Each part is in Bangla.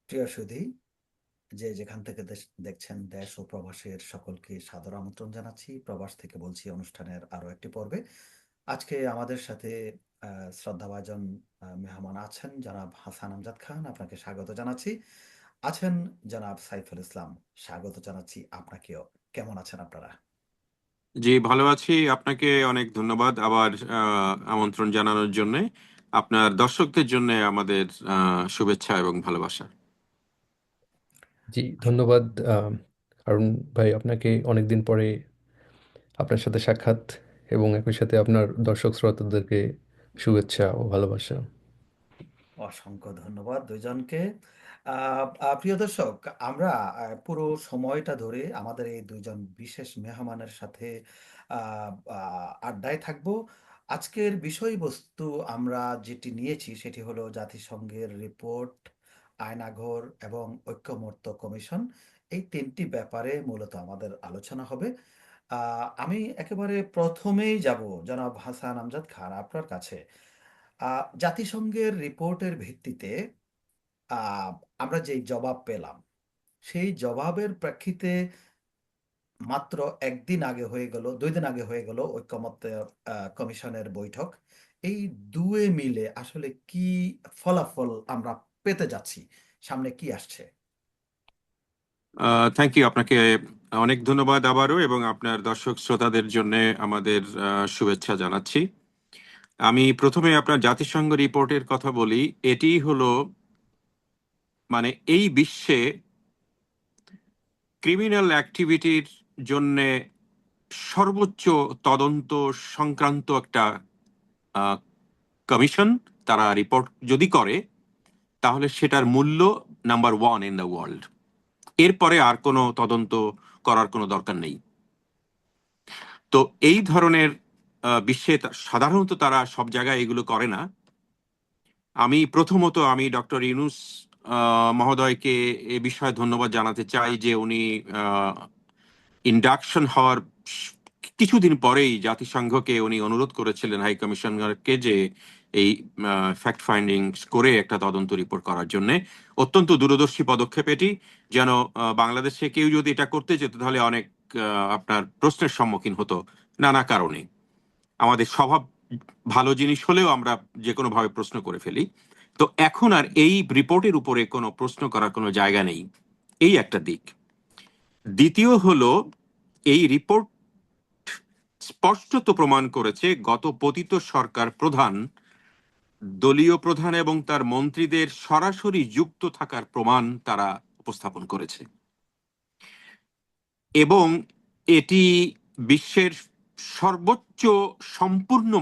প্রিয় সুধী, যে যেখান থেকে দেখছেন দেশ ও প্রবাসের সকলকে সাদর আমন্ত্রণ জানাচ্ছি। প্রবাস থেকে বলছি অনুষ্ঠানের আরো একটি পর্বে। আজকে আমাদের সাথে শ্রদ্ধাভাজন মেহমান আছেন জনাব হাসান আমজাদ খান, আপনাকে স্বাগত জানাচ্ছি। আছেন জনাব সাইফুল ইসলাম, স্বাগত জানাচ্ছি আপনাকেও। কেমন আছেন আপনারা? জি, ভালো আছি। আপনাকে অনেক ধন্যবাদ আবার আমন্ত্রণ জানানোর জন্য। আপনার দর্শকদের জন্য আমাদের শুভেচ্ছা এবং ভালোবাসা। জি, ধন্যবাদ। আহ, কারণ ভাই আপনাকে অনেকদিন পরে আপনার সাথে সাক্ষাৎ, এবং একই সাথে আপনার দর্শক শ্রোতাদেরকে শুভেচ্ছা ও ভালোবাসা। অসংখ্য ধন্যবাদ দুইজনকে। প্রিয় দর্শক, আমরা পুরো সময়টা ধরে আমাদের এই দুইজন বিশেষ মেহমানের সাথে আড্ডায় থাকব। আজকের বিষয়বস্তু আমরা যেটি নিয়েছি সেটি হলো জাতিসংঘের রিপোর্ট, আয়নাঘর এবং ঐক্যমত্য কমিশন। এই তিনটি ব্যাপারে মূলত আমাদের আলোচনা হবে। আমি একেবারে প্রথমেই যাব জনাব হাসান আমজাদ খান আপনার কাছে। জাতিসংঘের রিপোর্টের ভিত্তিতে আহ, আমরা যেই জবাব পেলাম, সেই জবাবের প্রেক্ষিতে মাত্র একদিন আগে হয়ে গেল, 2 দিন আগে হয়ে গেল ঐকমত্য কমিশনের বৈঠক। এই দুয়ে মিলে আসলে কি ফলাফল আমরা পেতে যাচ্ছি? সামনে কি আসছে? থ্যাংক ইউ আপনাকে। অনেক ধন্যবাদ আবারও, এবং আপনার দর্শক শ্রোতাদের জন্য আমাদের শুভেচ্ছা জানাচ্ছি। আমি প্রথমে আপনার জাতিসংঘ রিপোর্টের কথা বলি। এটি হলো মানে এই বিশ্বে ক্রিমিনাল অ্যাক্টিভিটির জন্য সর্বোচ্চ তদন্ত সংক্রান্ত একটা কমিশন। তারা রিপোর্ট যদি করে তাহলে সেটার মূল্য number one in the world. এরপরে আর কোনো তদন্ত করার কোনো দরকার নেই। তো এই ধরনের বিশ্বে সাধারণত তারা সব জায়গায় এগুলো করে না। আমি ডক্টর ইউনূস মহোদয়কে এ বিষয়ে ধন্যবাদ জানাতে চাই যে উনি ইন্ডাকশন হওয়ার কিছুদিন পরেই জাতিসংঘকে উনি অনুরোধ করেছিলেন, হাই কমিশনারকে, যে এই ফ্যাক্ট ফাইন্ডিংস করে একটা তদন্ত রিপোর্ট করার জন্য। অত্যন্ত দূরদর্শী পদক্ষেপ এটি। যেন বাংলাদেশে কেউ যদি এটা করতে যেত তাহলে অনেক আপনার প্রশ্নের সম্মুখীন হতো নানা কারণে। আমাদের স্বভাব ভালো জিনিস হলেও আমরা যে কোনো ভাবে প্রশ্ন করে ফেলি। তো এখন আর এই রিপোর্টের উপরে কোনো প্রশ্ন করার কোনো জায়গা নেই। এই একটা দিক। দ্বিতীয় হলো, এই রিপোর্ট স্পষ্টত প্রমাণ করেছে গত পতিত সরকার প্রধান, দলীয় প্রধান এবং তার মন্ত্রীদের সরাসরি যুক্ত থাকার প্রমাণ তারা উপস্থাপন করেছে। এবং এটি বিশ্বের সর্বোচ্চ সম্পূর্ণ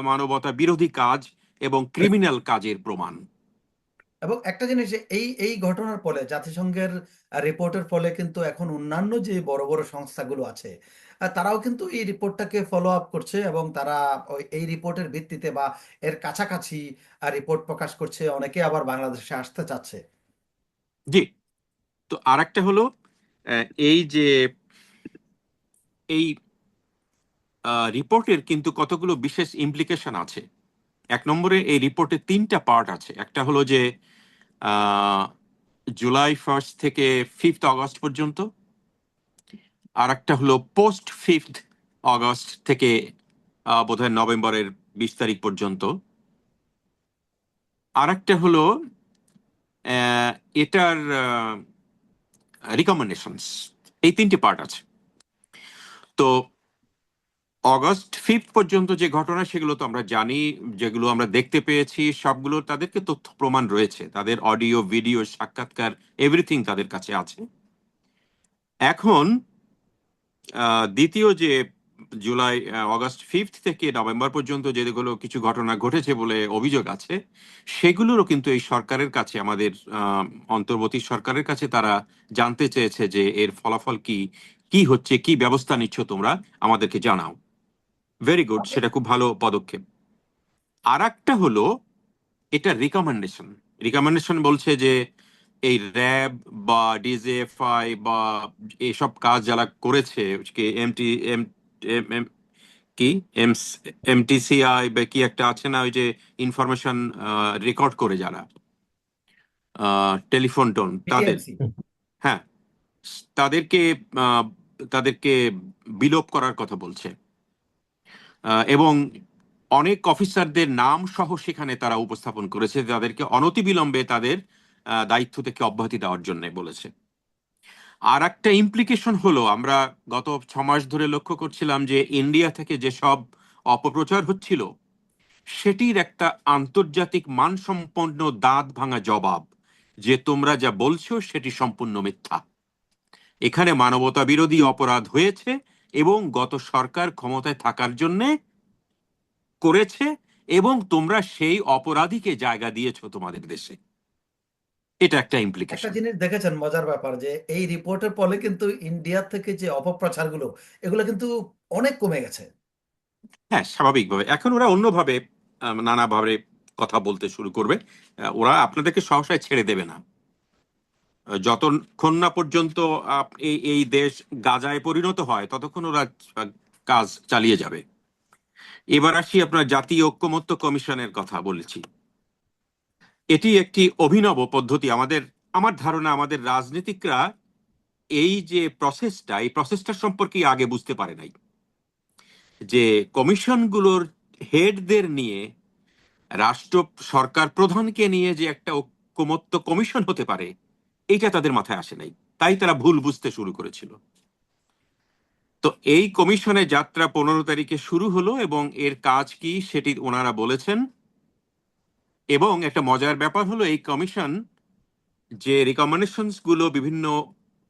মানবতা বিরোধী কাজ এবং ক্রিমিনাল কাজের প্রমাণ। এবং একটা জিনিস, যে এই এই ঘটনার ফলে জাতিসংঘের রিপোর্টের ফলে কিন্তু এখন অন্যান্য যে বড় বড় সংস্থাগুলো আছে, তারাও কিন্তু এই রিপোর্টটাকে ফলো আপ করছে, এবং তারা এই রিপোর্টের ভিত্তিতে বা এর কাছাকাছি রিপোর্ট প্রকাশ করছে। অনেকে আবার বাংলাদেশে আসতে চাচ্ছে। জি। তো আর একটা হলো, এই যে এই রিপোর্টের কিন্তু কতগুলো বিশেষ ইমপ্লিকেশন আছে। এক নম্বরে, এই রিপোর্টে তিনটা পার্ট আছে। একটা হলো যে আহ, জুলাই 1 থেকে 5 আগস্ট পর্যন্ত। আর একটা হলো পোস্ট 5 আগস্ট থেকে বোধহয় নভেম্বরের 20 তারিখ পর্যন্ত। আর একটা হলো আহ, এটার রিকমেন্ডেশনস। এই তিনটি পার্ট আছে। তো অগস্ট 5 পর্যন্ত যে ঘটনা, সেগুলো তো আমরা জানি, যেগুলো আমরা দেখতে পেয়েছি সবগুলো তাদেরকে তথ্য প্রমাণ রয়েছে, তাদের অডিও ভিডিও সাক্ষাৎকার এভরিথিং তাদের কাছে আছে। এখন দ্বিতীয় যে অগস্ট 5 থেকে নভেম্বর পর্যন্ত যেগুলো কিছু ঘটনা ঘটেছে বলে অভিযোগ আছে, সেগুলোরও কিন্তু এই সরকারের কাছে, আমাদের অন্তর্বর্তী সরকারের কাছে তারা জানতে চেয়েছে যে এর ফলাফল কি, কি হচ্ছে, কি ব্যবস্থা নিচ্ছ তোমরা, আমাদেরকে জানাও। ভেরি গুড, সেটা খুব ভালো পদক্ষেপ। আর একটা হলো এটা রিকমেন্ডেশন। রিকমেন্ডেশন বলছে যে এই র্যাব বা ডিজিএফআই বা এসব কাজ যারা করেছে, কি এমটি এম এম- এম- কি এমটিসিআই বা কি একটা আছে না, ওই যে ইনফরমেশন রেকর্ড করে যারা, টেলিফোন টোন তাদের, বিটিএমসি। হ্যাঁ, তাদেরকে আহ, তাদেরকে বিলোপ করার কথা বলছে। এবং অনেক অফিসারদের নাম সহ সেখানে তারা উপস্থাপন করেছে, তাদেরকে অনতিবিলম্বে তাদের দায়িত্ব থেকে অব্যাহতি দেওয়ার জন্য বলেছে। আর একটা ইমপ্লিকেশন হলো, আমরা গত 6 মাস ধরে লক্ষ্য করছিলাম যে ইন্ডিয়া থেকে যেসব অপপ্রচার হচ্ছিল সেটির একটা আন্তর্জাতিক মানসম্পন্ন দাঁত ভাঙা জবাব, যে তোমরা যা বলছো সেটি সম্পূর্ণ মিথ্যা। এখানে মানবতা বিরোধী অপরাধ হয়েছে এবং গত সরকার ক্ষমতায় থাকার জন্য করেছে, এবং তোমরা সেই অপরাধীকে জায়গা দিয়েছো তোমাদের দেশে। এটা একটা একটা ইমপ্লিকেশন। জিনিস দেখেছেন মজার ব্যাপার, যে এই রিপোর্টের ফলে কিন্তু ইন্ডিয়া থেকে যে অপপ্রচারগুলো, এগুলো কিন্তু অনেক কমে গেছে। হ্যাঁ, স্বাভাবিকভাবে এখন ওরা অন্যভাবে নানাভাবে কথা বলতে শুরু করবে। ওরা আপনাদেরকে সহসায় ছেড়ে দেবে না যতক্ষণ না পর্যন্ত এই এই দেশ গাজায় পরিণত হয়, ততক্ষণ ওরা কাজ চালিয়ে যাবে। এবার আসি আপনার জাতীয় ঐক্যমত্য কমিশনের কথা বলেছি। এটি একটি অভিনব পদ্ধতি। আমার ধারণা আমাদের রাজনীতিকরা এই যে প্রসেসটা, এই প্রসেসটা সম্পর্কে আগে বুঝতে পারে নাই, যে কমিশনগুলোর হেডদের নিয়ে, রাষ্ট্র সরকার প্রধানকে নিয়ে যে একটা ঐকমত্য কমিশন হতে পারে, এটা তাদের মাথায় আসে নাই। তাই তারা ভুল বুঝতে শুরু করেছিল। তো এই কমিশনের যাত্রা 15 তারিখে শুরু হলো এবং এর কাজ কি সেটি ওনারা বলেছেন। এবং একটা মজার ব্যাপার হলো, এই কমিশন যে রিকমেন্ডেশনস গুলো বিভিন্ন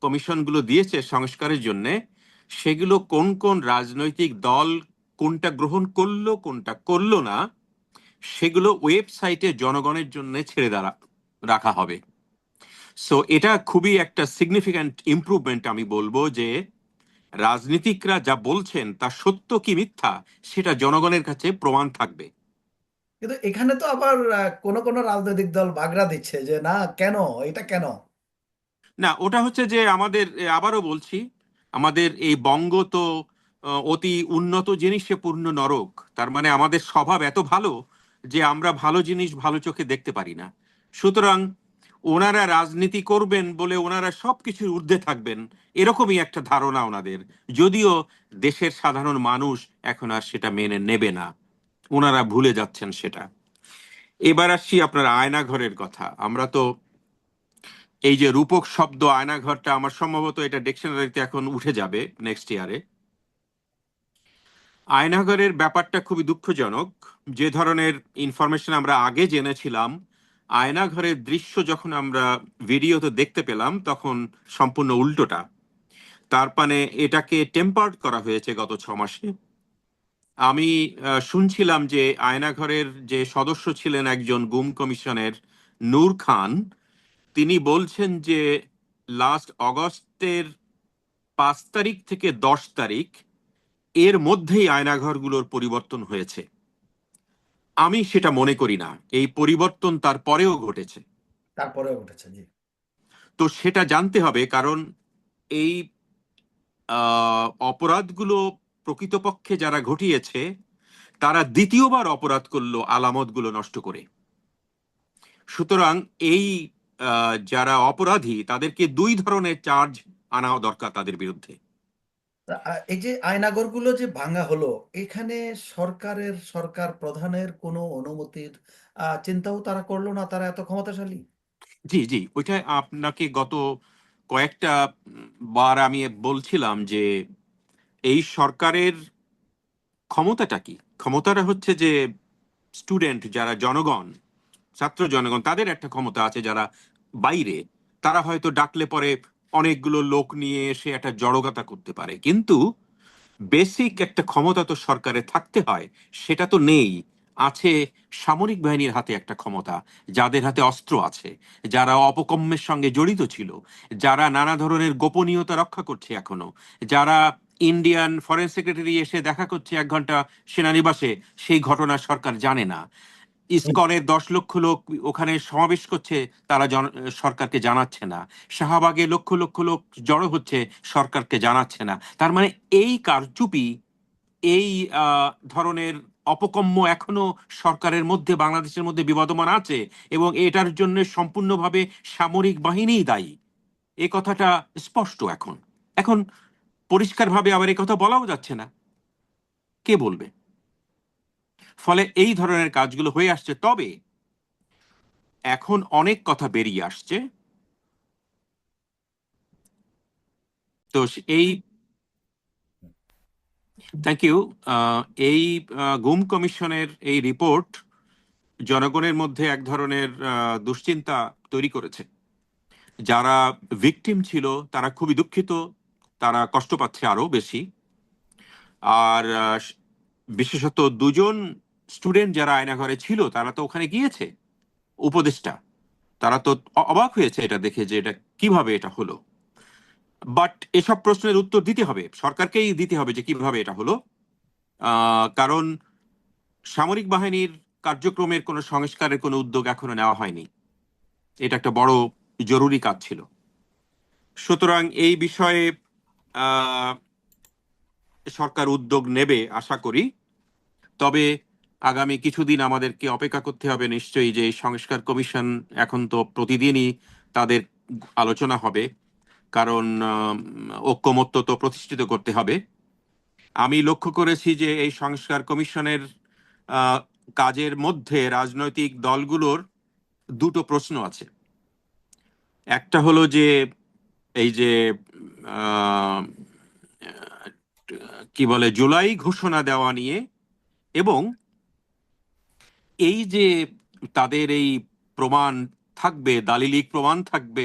কমিশনগুলো দিয়েছে সংস্কারের জন্য, সেগুলো কোন কোন রাজনৈতিক দল কোনটা গ্রহণ করলো কোনটা করলো না, সেগুলো ওয়েবসাইটে জনগণের জন্য ছেড়ে রাখা হবে। সো এটা খুবই একটা সিগনিফিক্যান্ট ইমপ্রুভমেন্ট। আমি বলবো যে রাজনীতিকরা যা বলছেন তা সত্য কি মিথ্যা সেটা জনগণের কাছে প্রমাণ থাকবে। কিন্তু এখানে তো আবার কোনো কোনো রাজনৈতিক দল বাগড়া দিচ্ছে যে না, কেন, এটা কেন? না, ওটা হচ্ছে যে আমাদের, আবারও বলছি, আমাদের এই বঙ্গ তো অতি উন্নত জিনিসে পূর্ণ নরক। তার মানে আমাদের স্বভাব এত ভালো যে আমরা ভালো জিনিস ভালো চোখে দেখতে পারি না। সুতরাং ওনারা রাজনীতি করবেন বলে ওনারা সবকিছুর ঊর্ধ্বে থাকবেন, এরকমই একটা ধারণা ওনাদের। যদিও দেশের সাধারণ মানুষ এখন আর সেটা মেনে নেবে না, ওনারা ভুলে যাচ্ছেন সেটা। এবার আসছি আপনার আয়নাঘরের কথা। আমরা তো এই যে রূপক শব্দ আয়নাঘরটা, আমার সম্ভবত এটা ডিকশনারিতে এখন উঠে যাবে নেক্সট ইয়ারে। আয়নাঘরের ব্যাপারটা খুবই দুঃখজনক। যে ধরনের ইনফরমেশন আমরা আগে জেনেছিলাম, আয়নাঘরের দৃশ্য যখন আমরা ভিডিওতে দেখতে পেলাম তখন সম্পূর্ণ উল্টোটা। তার মানে এটাকে টেম্পার্ড করা হয়েছে গত 6 মাসে। আমি শুনছিলাম যে আয়নাঘরের যে সদস্য ছিলেন একজন গুম কমিশনের, নূর খান, তিনি বলছেন যে লাস্ট অগস্টের 5 তারিখ থেকে 10 তারিখ এর মধ্যেই আয়নাঘরগুলোর পরিবর্তন হয়েছে। আমি সেটা মনে করি না, এই পরিবর্তন তারপরেও ঘটেছে। তারপরেও উঠেছে, জি। তো সেটা জানতে হবে, কারণ এই অপরাধগুলো প্রকৃতপক্ষে যারা ঘটিয়েছে তারা দ্বিতীয়বার অপরাধ করলো আলামতগুলো নষ্ট করে। সুতরাং এই যারা অপরাধী তাদেরকে 2 ধরনের চার্জ আনা দরকার তাদের বিরুদ্ধে। এই যে আয়নাঘরগুলো যে ভাঙা হলো, এখানে সরকার প্রধানের কোনো অনুমতির চিন্তাও তারা করলো না, তারা এত ক্ষমতাশালী। জি জি, ওইটা আপনাকে গত কয়েকটা বার আমি বলছিলাম যে এই সরকারের ক্ষমতাটা কি। ক্ষমতাটা হচ্ছে যে স্টুডেন্ট যারা জনগণ, ছাত্র জনগণ, তাদের একটা ক্ষমতা আছে। যারা বাইরে, তারা হয়তো ডাকলে পরে অনেকগুলো লোক নিয়ে এসে একটা জড়গতা করতে পারে, কিন্তু বেসিক একটা ক্ষমতা তো সরকারে থাকতে হয়, সেটা তো নেই। আছে সামরিক বাহিনীর হাতে একটা ক্ষমতা, যাদের হাতে অস্ত্র আছে, যারা অপকর্মের সঙ্গে জড়িত ছিল, যারা নানা ধরনের গোপনীয়তা রক্ষা করছে এখনো, যারা ইন্ডিয়ান ফরেন সেক্রেটারি এসে দেখা করছে 1 ঘন্টা সেনানিবাসে, সেই ঘটনা সরকার জানে না। ইসকনের 10 লক্ষ লোক ওখানে সমাবেশ করছে, তারা সরকারকে জানাচ্ছে না। শাহবাগে লক্ষ লক্ষ লোক জড়ো হচ্ছে, সরকারকে জানাচ্ছে না। তার মানে এই কারচুপি, এই ধরনের অপকম্য এখনো সরকারের মধ্যে, বাংলাদেশের মধ্যে বিবদমান আছে, এবং এটার জন্য সম্পূর্ণভাবে সামরিক বাহিনীই দায়ী, এ কথাটা স্পষ্ট। এখন এখন পরিষ্কারভাবে আবার এই কথা বলাও যাচ্ছে না, কে বলবে? ফলে এই ধরনের কাজগুলো হয়ে আসছে। তবে এখন অনেক কথা বেরিয়ে আসছে। তো এই, থ্যাংক ইউ। এই গুম কমিশনের এই রিপোর্ট জনগণের মধ্যে এক ধরনের দুশ্চিন্তা তৈরি করেছে। যারা ভিকটিম ছিল তারা খুবই দুঃখিত, তারা কষ্ট পাচ্ছে আরো বেশি। আর বিশেষত দুজন স্টুডেন্ট যারা আয়নাঘরে ছিল তারা তো ওখানে গিয়েছে, উপদেষ্টা, তারা তো অবাক হয়েছে এটা দেখে যে এটা কিভাবে এটা হলো। বাট এসব প্রশ্নের উত্তর দিতে হবে, সরকারকেই দিতে হবে যে কিভাবে এটা হলো। কারণ সামরিক বাহিনীর কার্যক্রমের কোনো সংস্কারের কোনো উদ্যোগ এখনো নেওয়া হয়নি, এটা একটা বড় জরুরি কাজ ছিল। সুতরাং এই বিষয়ে আহ, সরকার উদ্যোগ নেবে আশা করি। তবে আগামী কিছুদিন আমাদেরকে অপেক্ষা করতে হবে নিশ্চয়ই, যে এই সংস্কার কমিশন এখন তো প্রতিদিনই তাদের আলোচনা হবে, কারণ ঐক্যমত্য তো প্রতিষ্ঠিত করতে হবে। আমি লক্ষ্য করেছি যে এই সংস্কার কমিশনের আহ, কাজের মধ্যে রাজনৈতিক দলগুলোর দুটো প্রশ্ন আছে। একটা হলো যে এই যে আহ, কি বলে জুলাই ঘোষণা দেওয়া নিয়ে, এবং এই যে তাদের এই প্রমাণ থাকবে, দালিলিক প্রমাণ থাকবে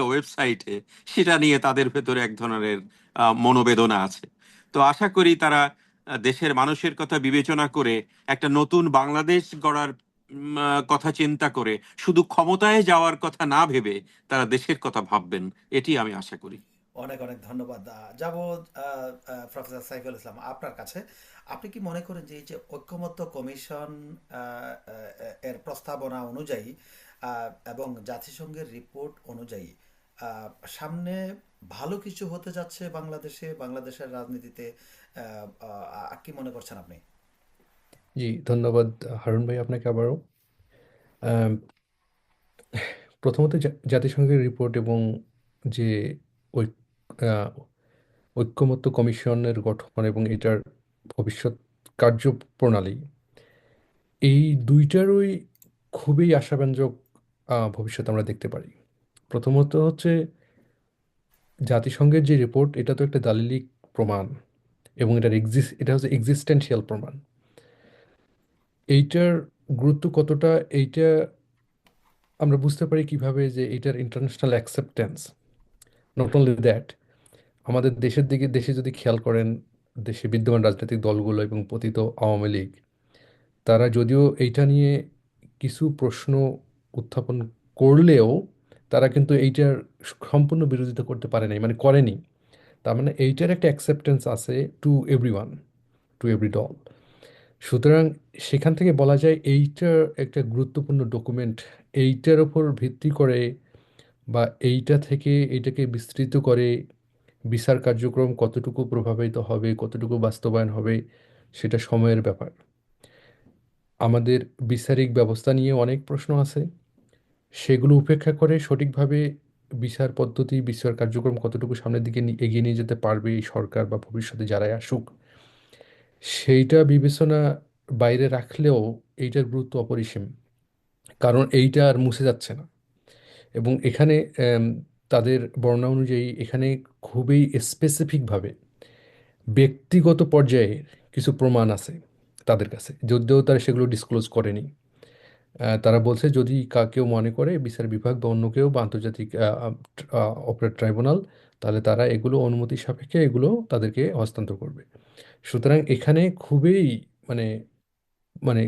ওয়েবসাইটে, সেটা নিয়ে তাদের ভেতরে এক ধরনের মনোবেদনা আছে। তো আশা করি তারা দেশের মানুষের কথা বিবেচনা করে একটা নতুন বাংলাদেশ গড়ার কথা চিন্তা করে শুধু ক্ষমতায় যাওয়ার কথা না ভেবে তারা দেশের কথা ভাববেন, এটি আমি আশা করি। অনেক অনেক ধন্যবাদ। যাব প্রফেসর সাইফুল ইসলাম আপনার কাছে। আপনি কি মনে করেন যে এই যে ঐকমত্য কমিশন এর প্রস্তাবনা অনুযায়ী এবং জাতিসংঘের রিপোর্ট অনুযায়ী আহ, সামনে ভালো কিছু হতে যাচ্ছে বাংলাদেশে, বাংলাদেশের রাজনীতিতে? কি মনে করছেন আপনি? জি, ধন্যবাদ হারুন ভাই আপনাকে আবারও। আম, প্রথমত জাতিসংঘের রিপোর্ট এবং যে ঐ- আহ, ঐক্যমত্য কমিশনের গঠন এবং এটার ভবিষ্যৎ কার্যপ্রণালী, এই দুইটারই খুবই আশাব্যঞ্জক ভবিষ্যৎ আমরা দেখতে পারি। প্রথমত হচ্ছে জাতিসংঘের যে রিপোর্ট, এটা তো একটা দালিলিক প্রমাণ এবং এটা হচ্ছে এক্সিস্টেন্সিয়াল প্রমাণ। এইটার গুরুত্ব কতটা, এইটা আমরা বুঝতে পারি কিভাবে, যে এটার international acceptance. Not only that, আমাদের দেশে যদি খেয়াল করেন, দেশে বিদ্যমান রাজনৈতিক দলগুলো এবং পতিত আওয়ামী লীগ, তারা যদিও এইটা নিয়ে কিছু প্রশ্ন উত্থাপন করলেও তারা কিন্তু এইটার সম্পূর্ণ বিরোধিতা করতে পারে নাই, মানে করেনি। তার মানে এইটার একটা অ্যাকসেপ্টেন্স আছে টু এভরিওয়ান, টু এভরি দল। সুতরাং সেখান থেকে বলা যায় এইটার একটা গুরুত্বপূর্ণ ডকুমেন্ট। এইটার ওপর ভিত্তি করে বা এইটা থেকে এটাকে বিস্তৃত করে বিচার কার্যক্রম কতটুকু প্রভাবিত হবে, কতটুকু বাস্তবায়ন হবে, সেটা সময়ের ব্যাপার। আমাদের বিচারিক ব্যবস্থা নিয়ে অনেক প্রশ্ন আছে, সেগুলো উপেক্ষা করে সঠিকভাবে বিচার পদ্ধতি, বিচার কার্যক্রম কতটুকু সামনের দিকে এগিয়ে নিয়ে যেতে পারবে এই সরকার বা ভবিষ্যতে যারাই আসুক, সেইটা বিবেচনা বাইরে রাখলেও এইটার গুরুত্ব অপরিসীম। কারণ এইটা আর মুছে যাচ্ছে না। এবং এখানে আম, তাদের বর্ণনা অনুযায়ী এখানে খুবই স্পেসিফিকভাবে ব্যক্তিগত পর্যায়ে কিছু প্রমাণ আছে তাদের কাছে, যদিও তারা সেগুলো ডিসক্লোজ করেনি। তারা বলছে যদি কেউ মনে করে বিচার বিভাগ বা অন্য কেউ বা আন্তর্জাতিক অপারেট ট্রাইব্যুনাল, তাহলে তারা এগুলো অনুমতি সাপেক্ষে এগুলো তাদেরকে হস্তান্তর করবে। সুতরাং এখানে খুবই মানে মানে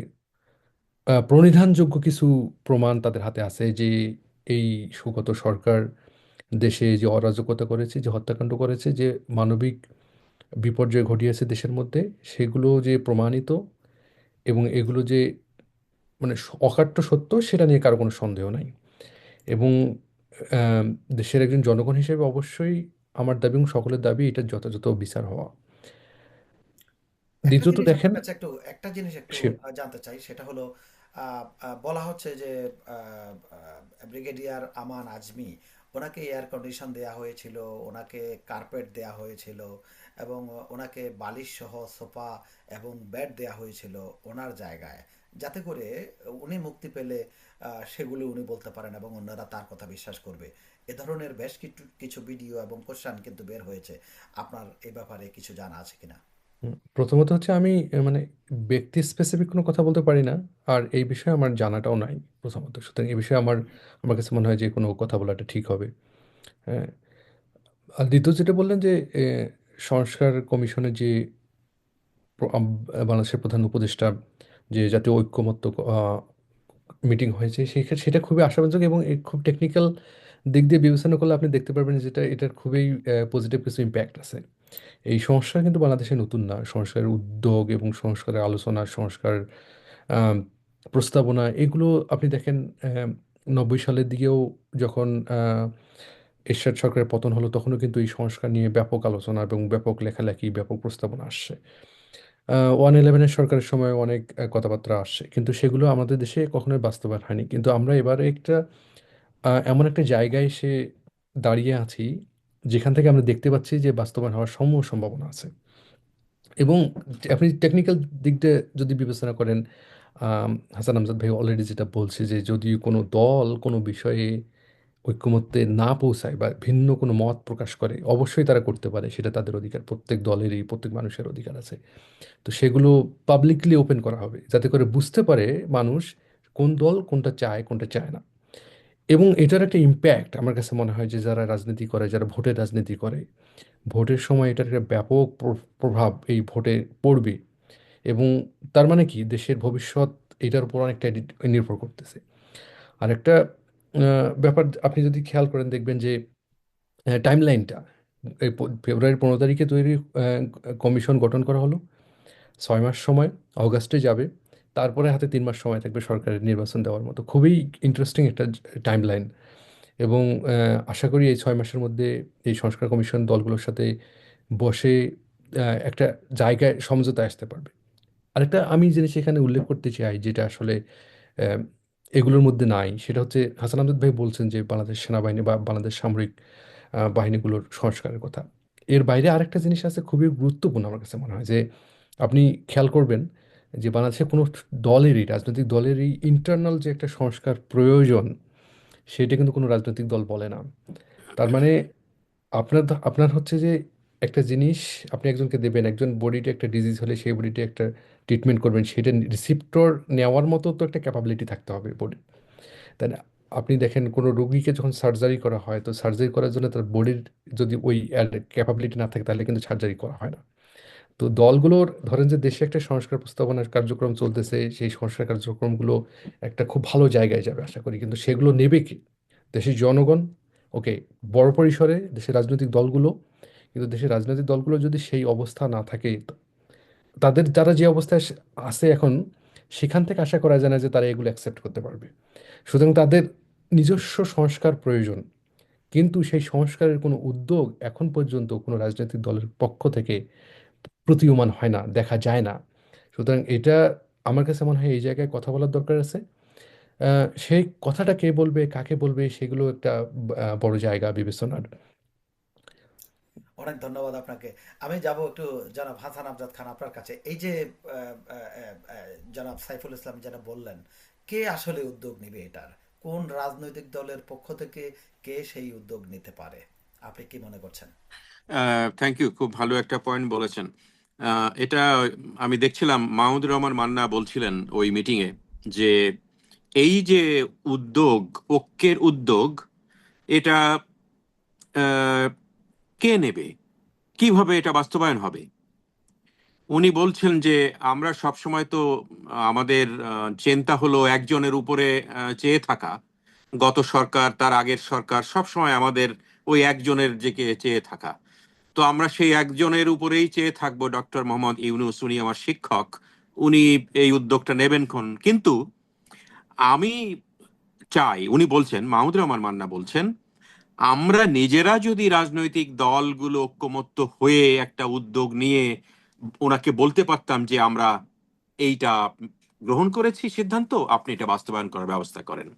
প্রণিধানযোগ্য কিছু প্রমাণ তাদের হাতে আছে যে এই সুগত সরকার দেশে যে অরাজকতা করেছে, যে হত্যাকাণ্ড করেছে, যে মানবিক বিপর্যয় ঘটিয়েছে দেশের মধ্যে, সেগুলো যে প্রমাণিত এবং এগুলো যে মানে অকাট্য সত্য, সেটা নিয়ে কারো কোনো সন্দেহ নাই। এবং আম, দেশের একজন জনগণ হিসেবে অবশ্যই আমার দাবি এবং সকলের দাবি এটার যথাযথ বিচার হওয়া। একটা দ্বিতীয়ত জিনিস দেখেন, আপনার কাছে একটা জিনিস একটু sure, জানতে চাই, সেটা হলো বলা হচ্ছে যে ব্রিগেডিয়ার আমান আজমি, ওনাকে এয়ার কন্ডিশন দেয়া হয়েছিল, ওনাকে কার্পেট দেয়া হয়েছিল, এবং ওনাকে বালিশ সহ সোফা এবং বেড দেয়া হয়েছিল ওনার জায়গায়, যাতে করে উনি মুক্তি পেলে সেগুলো উনি বলতে পারেন এবং অন্যরা তার কথা বিশ্বাস করবে। এ ধরনের বেশ কিছু কিছু ভিডিও এবং কোশ্চান কিন্তু বের হয়েছে। আপনার এই ব্যাপারে কিছু জানা আছে কিনা? প্রথমত হচ্ছে আমি মানে ব্যক্তি স্পেসিফিক কোনো কথা বলতে পারি না, আর এই বিষয়ে আমার জানাটাও নাই প্রথমত। সুতরাং এই বিষয়ে আমার কাছে মনে হয় যে কোনো কথা বলাটা ঠিক হবে। হ্যাঁ। আর দ্বিতীয় যেটা বললেন যে এ, সংস্কার কমিশনের যে বাংলাদেশের প্রধান উপদেষ্টা যে জাতীয় ঐক্যমত্য মিটিং হয়েছে, সেটা খুবই আশাবাদজনক, এবং খুব টেকনিক্যাল দিক দিয়ে বিবেচনা করলে আপনি দেখতে পারবেন যে এটার খুবই পজিটিভ কিছু ইম্প্যাক্ট আছে। এই সংস্কার কিন্তু বাংলাদেশে নতুন না। সংস্কারের উদ্যোগ এবং সংস্কারের আলোচনা, সংস্কার আম, প্রস্তাবনা, এগুলো আপনি দেখেন 90 সালের দিকেও যখন এরশাদ সরকারের পতন হলো, তখনও কিন্তু এই সংস্কার নিয়ে ব্যাপক আলোচনা এবং ব্যাপক লেখালেখি, ব্যাপক প্রস্তাবনা আসছে। 111-এর সরকারের সময় অনেক কথাবার্তা আসছে, কিন্তু সেগুলো আমাদের দেশে কখনোই বাস্তবায়ন হয়নি। কিন্তু আমরা এবারে এমন একটা জায়গায় এসে দাঁড়িয়ে আছি, যেখান থেকে আমরা দেখতে পাচ্ছি যে বাস্তবায়ন হওয়ার সম্ভাবনা আছে। এবং আপনি টেকনিক্যাল দিক দিয়ে যদি বিবেচনা করেন, হাসান আমজাদ ভাই অলরেডি যেটা বলছে যে যদি কোনো দল কোনো বিষয়ে ঐক্যমত্যে না পৌঁছায় বা ভিন্ন কোনো মত প্রকাশ করে, অবশ্যই তারা করতে পারে, সেটা তাদের অধিকার। প্রত্যেক দলেরই, প্রত্যেক মানুষের অধিকার আছে। তো সেগুলো পাবলিকলি ওপেন করা হবে, যাতে করে বুঝতে পারে মানুষ কোন দল কোনটা চায়, কোনটা চায় না। এবং এটার একটা ইম্প্যাক্ট আমার কাছে মনে হয় যে যারা রাজনীতি করে, যারা ভোটের রাজনীতি করে, ভোটের সময় এটার একটা ব্যাপক প্রভাব এই ভোটে পড়বে। এবং তার মানে কি, দেশের ভবিষ্যৎ এটার উপর অনেকটা নির্ভর করতেছে। আর একটা ব্যাপার আপনি যদি খেয়াল করেন, দেখবেন যে টাইম লাইনটা, এই ফেব্রুয়ারির 15 তারিখে তৈরি কমিশন গঠন করা হলো, 6 মাস সময়, অগাস্টে যাবে, তারপরে হাতে 3 মাস সময় থাকবে সরকারের নির্বাচন দেওয়ার মতো। খুবই ইন্টারেস্টিং একটা টাইম লাইন। এবং আশা করি এই 6 মাসের মধ্যে এই সংস্কার কমিশন দলগুলোর সাথে বসে একটা জায়গায় সমঝোতায় আসতে পারবে। আরেকটা আমি জিনিস এখানে উল্লেখ করতে চাই, যেটা আসলে আহ, এগুলোর মধ্যে নাই, সেটা হচ্ছে হাসান আহমেদ ভাই বলছেন যে বাংলাদেশ সেনাবাহিনী বা বাংলাদেশ সামরিক বাহিনীগুলোর সংস্কারের কথা। এর বাইরে আরেকটা জিনিস আছে খুবই গুরুত্বপূর্ণ আমার কাছে মনে হয়, যে আপনি খেয়াল করবেন যে বাংলাদেশের কোনো দলেরই, রাজনৈতিক দলেরই ইন্টারনাল যে একটা সংস্কার প্রয়োজন, সেটা কিন্তু কোনো রাজনৈতিক দল বলে না। তার মানে আপনার হচ্ছে যে একটা জিনিস আপনি একজনকে দেবেন, একজন বডিতে একটা ডিজিজ হলে সেই বডিতে একটা ট্রিটমেন্ট করবেন, সেটা রিসিপ্টর নেওয়ার মতো তো একটা ক্যাপাবিলিটি থাকতে হবে বডি, তাই না? আপনি দেখেন কোনো রোগীকে যখন সার্জারি করা হয়, তো সার্জারি করার জন্য তার বডির যদি ওই ক্যাপাবিলিটি না থাকে, তাহলে কিন্তু সার্জারি করা হয় না। তো দলগুলোর ধরেন যে দেশে একটা সংস্কার প্রস্তাবনার কার্যক্রম চলতেছে, সেই সংস্কার কার্যক্রমগুলো একটা খুব ভালো জায়গায় যাবে আশা করি, কিন্তু সেগুলো নেবে কি? দেশের জনগণ, ওকে, বড় পরিসরে দেশের রাজনৈতিক দলগুলো। কিন্তু দেশের রাজনৈতিক দলগুলো যদি সেই অবস্থা না থাকে, তাদের যারা যে অবস্থায় আছে এখন, সেখান থেকে আশা করা যায় না যে তারা এগুলো অ্যাকসেপ্ট করতে পারবে। সুতরাং তাদের নিজস্ব সংস্কার প্রয়োজন, কিন্তু সেই সংস্কারের কোনো উদ্যোগ এখন পর্যন্ত কোনো রাজনৈতিক দলের পক্ষ থেকে প্রতীয়মান হয় না, দেখা যায় না। সুতরাং এটা আমার কাছে মনে হয় এই জায়গায় কথা বলার দরকার আছে। সেই কথাটা কে বলবে, কাকে বলবে, সেগুলো একটা বড় জায়গা বিবেচনার। অনেক ধন্যবাদ আপনাকে। আমি যাব একটু জনাব হাসান আমজাদ খান আপনার কাছে। এই যে জনাব সাইফুল ইসলাম যেটা বললেন, কে আসলে উদ্যোগ নেবে এটার? কোন রাজনৈতিক দলের পক্ষ থেকে কে সেই উদ্যোগ নিতে পারে? আপনি কি মনে করছেন? থ্যাংক ইউ, খুব ভালো একটা পয়েন্ট বলেছেন। এটা আমি দেখছিলাম মাহমুদুর রহমান মান্না বলছিলেন ওই মিটিংয়ে যে এই যে উদ্যোগ, ঐক্যের উদ্যোগ, এটা আহ, কে নেবে, কিভাবে এটা বাস্তবায়ন হবে। উনি বলছেন যে আমরা সব সময় তো আমাদের চিন্তা হলো একজনের উপরে চেয়ে থাকা। গত সরকার, তার আগের সরকার, সব সময় আমাদের ওই একজনের দিকে চেয়ে থাকা। তো আমরা সেই একজনের উপরেই চেয়ে থাকবো, ডক্টর মোহাম্মদ ইউনূস, উনি আমার শিক্ষক, উনি এই উদ্যোগটা নেবেন কিন্তু আমি চাই, উনি বলছেন, মাহমুদুর রহমান মান্না বলছেন, আমরা নিজেরা যদি রাজনৈতিক দলগুলো ঐক্যমত্য হয়ে একটা উদ্যোগ নিয়ে ওনাকে বলতে পারতাম যে আমরা এইটা গ্রহণ করেছি সিদ্ধান্ত, আপনি এটা বাস্তবায়ন করার ব্যবস্থা করেন।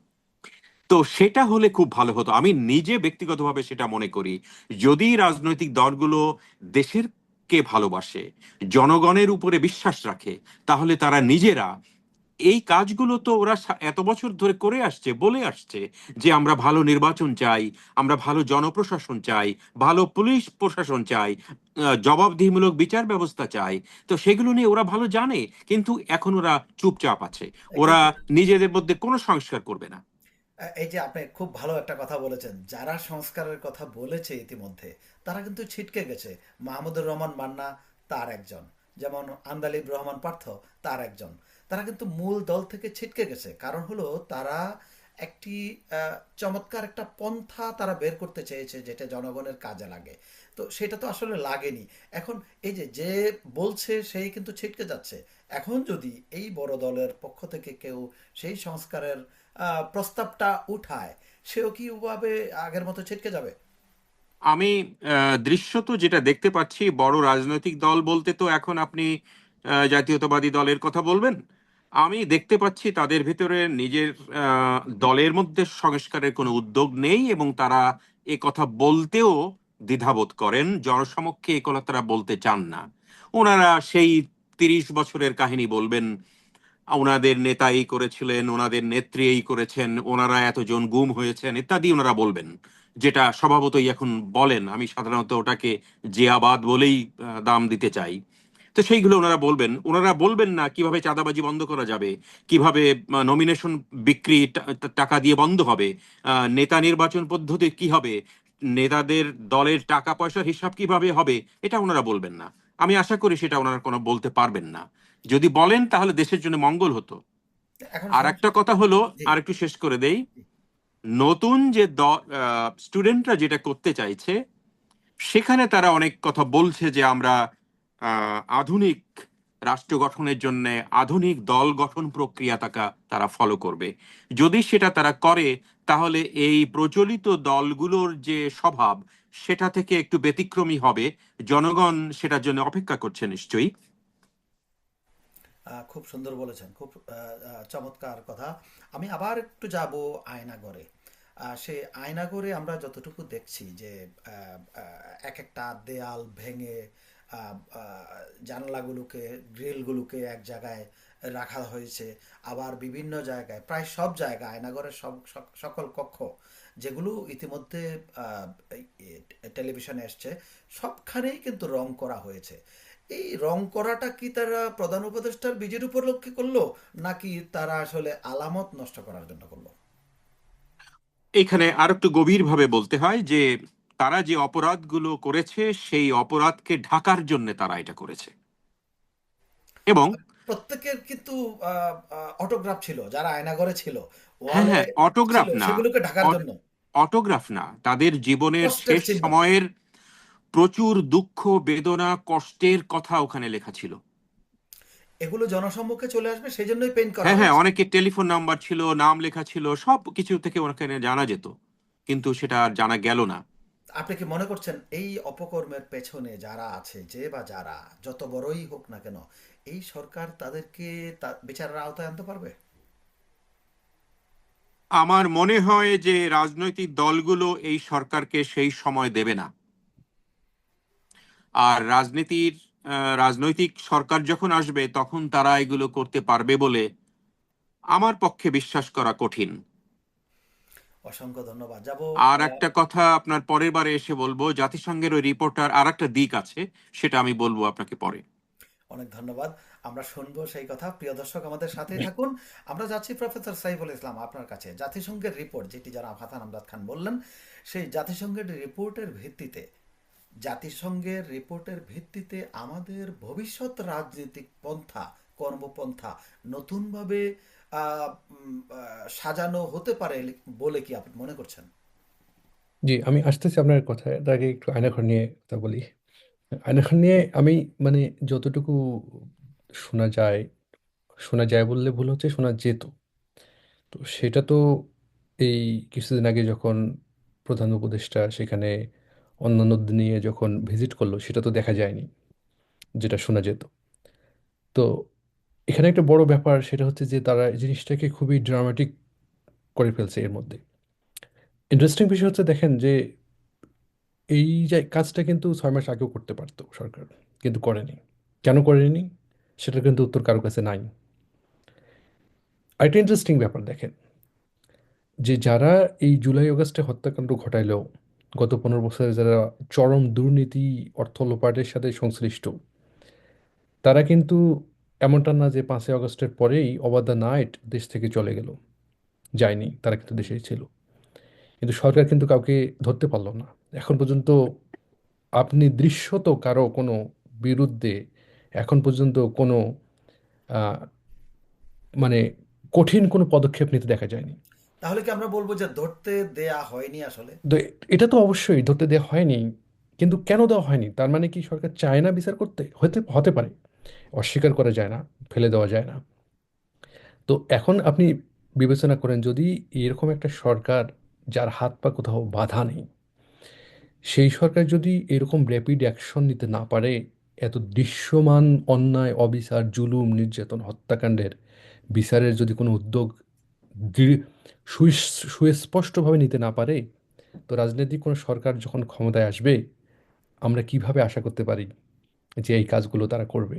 তো সেটা হলে খুব ভালো হতো, আমি নিজে ব্যক্তিগতভাবে সেটা মনে করি। যদি রাজনৈতিক দলগুলো দেশের কে ভালোবাসে, জনগণের উপরে বিশ্বাস রাখে, তাহলে তারা নিজেরা এই কাজগুলো তো ওরা এত বছর ধরে করে আসছে, বলে আসছে যে আমরা ভালো নির্বাচন চাই, আমরা ভালো জনপ্রশাসন চাই, ভালো পুলিশ প্রশাসন চাই, জবাবদিহিমূলক বিচার ব্যবস্থা চাই। তো সেগুলো নিয়ে ওরা ভালো জানে, কিন্তু এখন ওরা চুপচাপ আছে। ওরা কিন্তু নিজেদের মধ্যে কোনো সংস্কার করবে না। এই যে আপনি খুব ভালো একটা কথা বলেছেন, যারা সংস্কারের কথা বলেছে ইতিমধ্যে তারা কিন্তু ছিটকে গেছে। মাহমুদুর রহমান মান্না তার একজন, যেমন আন্দালিব রহমান পার্থ তার একজন। তারা কিন্তু মূল দল থেকে ছিটকে গেছে, কারণ হলো তারা একটি চমৎকার একটা পন্থা তারা বের করতে চেয়েছে যেটা জনগণের কাজে লাগে। তো সেটা তো আসলে লাগেনি। এখন এই যে যে বলছে সেই কিন্তু ছিটকে যাচ্ছে। এখন যদি এই বড় দলের পক্ষ থেকে কেউ সেই সংস্কারের প্রস্তাবটা উঠায়, সেও কি ওভাবে আগের মতো ছিটকে যাবে? আমি দৃশ্যত যেটা দেখতে পাচ্ছি, বড় রাজনৈতিক দল বলতে তো এখন আপনি জাতীয়তাবাদী দলের কথা বলবেন। আমি দেখতে পাচ্ছি তাদের ভিতরে নিজের দলের মধ্যে সংস্কারের কোনো উদ্যোগ নেই, এবং তারা এ কথা বলতেও দ্বিধাবোধ করেন, জনসমক্ষে এ কথা তারা বলতে চান না। ওনারা সেই 30 বছরের কাহিনী বলবেন, ওনাদের নেতা এই করেছিলেন, ওনাদের নেত্রী এই করেছেন, ওনারা এতজন গুম হয়েছেন ইত্যাদি ওনারা বলবেন, যেটা স্বভাবতই এখন বলেন। আমি সাধারণত ওটাকে জিয়াবাদ বলেই দাম দিতে চাই। তো সেইগুলো ওনারা বলবেন। ওনারা বলবেন না কিভাবে চাঁদাবাজি বন্ধ করা যাবে, কিভাবে নমিনেশন বিক্রি টাকা দিয়ে বন্ধ হবে, নেতা নির্বাচন পদ্ধতি কি হবে, নেতাদের দলের টাকা পয়সার হিসাব কিভাবে হবে। এটা ওনারা বলবেন না। আমি আশা করি সেটা ওনারা কোনো বলতে পারবেন না। যদি বলেন তাহলে দেশের জন্য মঙ্গল হতো। এখন আর একটা সমস্যা। কথা হলো, জি। আর একটু শেষ করে দেই, জি। নতুন যে স্টুডেন্টরা যেটা করতে চাইছে, সেখানে তারা অনেক কথা বলছে যে আমরা আধুনিক রাষ্ট্র গঠনের জন্য আধুনিক দল গঠন প্রক্রিয়া তারা ফলো করবে। যদি সেটা তারা করে, তাহলে এই প্রচলিত দলগুলোর যে স্বভাব, সেটা থেকে একটু ব্যতিক্রমী হবে। জনগণ সেটার জন্য অপেক্ষা করছে নিশ্চয়ই। খুব সুন্দর বলেছেন, খুব চমৎকার কথা। আমি আবার একটু যাব আয়নাগরে। সে আয়নাগরে আমরা যতটুকু দেখছি যে এক একটা দেয়াল ভেঙে জানলাগুলোকে, গ্রিলগুলোকে এক জায়গায় রাখা হয়েছে। আবার বিভিন্ন জায়গায়, প্রায় সব জায়গায় আয়নাগরের সকল কক্ষ যেগুলো ইতিমধ্যে আহ, টেলিভিশনে এসছে, সবখানেই কিন্তু রং করা হয়েছে। এই রং করাটা কি তারা প্রধান উপদেষ্টার বীজের উপলক্ষে করলো, নাকি তারা আসলে আলামত নষ্ট করার জন্য করলো? এখানে আর একটু গভীরভাবে বলতে হয় যে তারা যে অপরাধগুলো করেছে, সেই অপরাধকে ঢাকার জন্য তারা এটা করেছে। এবং প্রত্যেকের কিন্তু অটোগ্রাফ ছিল যারা আয়নাঘরে ছিল, হ্যাঁ, ওয়ালে হ্যাঁ, ছিল, অটোগ্রাফ না, সেগুলোকে ঢাকার অ- জন্য। অটোগ্রাফ না, তাদের জীবনের কষ্টের শেষ চিহ্ন। সময়ের প্রচুর দুঃখ, বেদনা, কষ্টের কথা ওখানে লেখা ছিল। এগুলো জনসম্মুখে চলে আসবে সেই জন্যই পেইন্ট করা হ্যাঁ, হ্যাঁ, হয়েছে। অনেকের টেলিফোন নাম্বার ছিল, নাম লেখা ছিল, সব কিছু থেকে ওখানে জানা যেত, কিন্তু সেটা আর জানা গেল না। আপনি কি মনে করছেন এই অপকর্মের পেছনে যারা আছে, যে বা যারা যত বড়ই হোক না কেন, এই সরকার তাদেরকে বিচারের আওতায় আনতে পারবে? আমার মনে হয় যে রাজনৈতিক দলগুলো এই সরকারকে সেই সময় দেবে না। আর রাজনৈতিক সরকার যখন আসবে, তখন তারা এগুলো করতে পারবে বলে আমার পক্ষে বিশ্বাস করা কঠিন। অসংখ্য ধন্যবাদ। যাব। আর একটা কথা আপনার পরের বারে এসে বলবো, জাতিসংঘের ওই রিপোর্টার আর একটা দিক আছে, সেটা আমি বলবো আপনাকে পরে। অনেক ধন্যবাদ। আমরা শুনবো সেই কথা। প্রিয় দর্শক, আমাদের সাথেই থাকুন। আমরা যাচ্ছি প্রফেসর সাইফুল ইসলাম আপনার কাছে। জাতিসংঘের রিপোর্ট যেটি যারা হাসান আমজাদ খান বললেন, সেই জাতিসংঘের রিপোর্টের ভিত্তিতে, জাতিসংঘের রিপোর্টের ভিত্তিতে আমাদের ভবিষ্যৎ রাজনৈতিক পন্থা, কর্মপন্থা নতুনভাবে সাজানো হতে পারে বলে কি আপনি মনে করছেন? জি, আমি আসতেছি আপনার কথায়। তার আগে একটু আয়নাঘর নিয়ে কথা বলি। আয়নাঘর নিয়ে আমি মানে যতটুকু শোনা যায়, শোনা যায় বললে ভুল হচ্ছে, শোনা যেত। তো সেটা তো এই কিছুদিন আগে যখন প্রধান উপদেষ্টা সেখানে অন্যান্যদের নিয়ে যখন ভিজিট করলো, সেটা তো দেখা যায়নি। যেটা শোনা যেত। তো এখানে একটা বড় ব্যাপার সেটা হচ্ছে যে তারা এই জিনিসটাকে খুবই ড্রামাটিক করে ফেলছে এর মধ্যে। ইন্টারেস্টিং বিষয় হচ্ছে দেখেন যে এই যে কাজটা কিন্তু 6 মাস আগেও করতে পারতো সরকার, কিন্তু করেনি। কেন করেনি সেটার কিন্তু উত্তর কারো কাছে নাই। আরেকটা ইন্টারেস্টিং ব্যাপার দেখেন যে যারা এই জুলাই আগস্টে হত্যাকাণ্ড ঘটাইলো, গত 15 বছরে যারা চরম দুর্নীতি অর্থ লোপাটের সাথে সংশ্লিষ্ট, তারা কিন্তু এমনটা না যে 5ই আগস্টের পরেই ওভার দ্য নাইট দেশ থেকে চলে গেল, যায়নি, তারা কিন্তু দেশেই ছিল। কিন্তু সরকার কিন্তু কাউকে ধরতে পারলো না এখন পর্যন্ত। আপনি দৃশ্যত কারো কোনো বিরুদ্ধে এখন পর্যন্ত কোনো আহ, মানে কঠিন কোনো পদক্ষেপ নিতে দেখা যায়নি। তাহলে কি আমরা বলবো যে ধরতে দেয়া হয়নি আসলে? তো এটা তো অবশ্যই ধরতে দেওয়া হয়নি, কিন্তু কেন দেওয়া হয়নি তার মানে কি সরকার চায় না বিচার করতে? হতে হতে পারে, অস্বীকার করা যায় না, ফেলে দেওয়া যায় না। তো এখন আপনি বিবেচনা করেন যদি এরকম একটা সরকার যার হাত পা কোথাও বাধা নেই, সেই সরকার যদি এরকম র্যাপিড অ্যাকশন নিতে না পারে, এত দৃশ্যমান অন্যায় অবিচার জুলুম নির্যাতন হত্যাকাণ্ডের বিচারের যদি কোনো উদ্যোগ দৃঢ়- সুস্পষ্টভাবে নিতে না পারে, তো রাজনৈতিক কোনো সরকার যখন ক্ষমতায় আসবে, আমরা কিভাবে আশা করতে পারি যে এই কাজগুলো তারা করবে?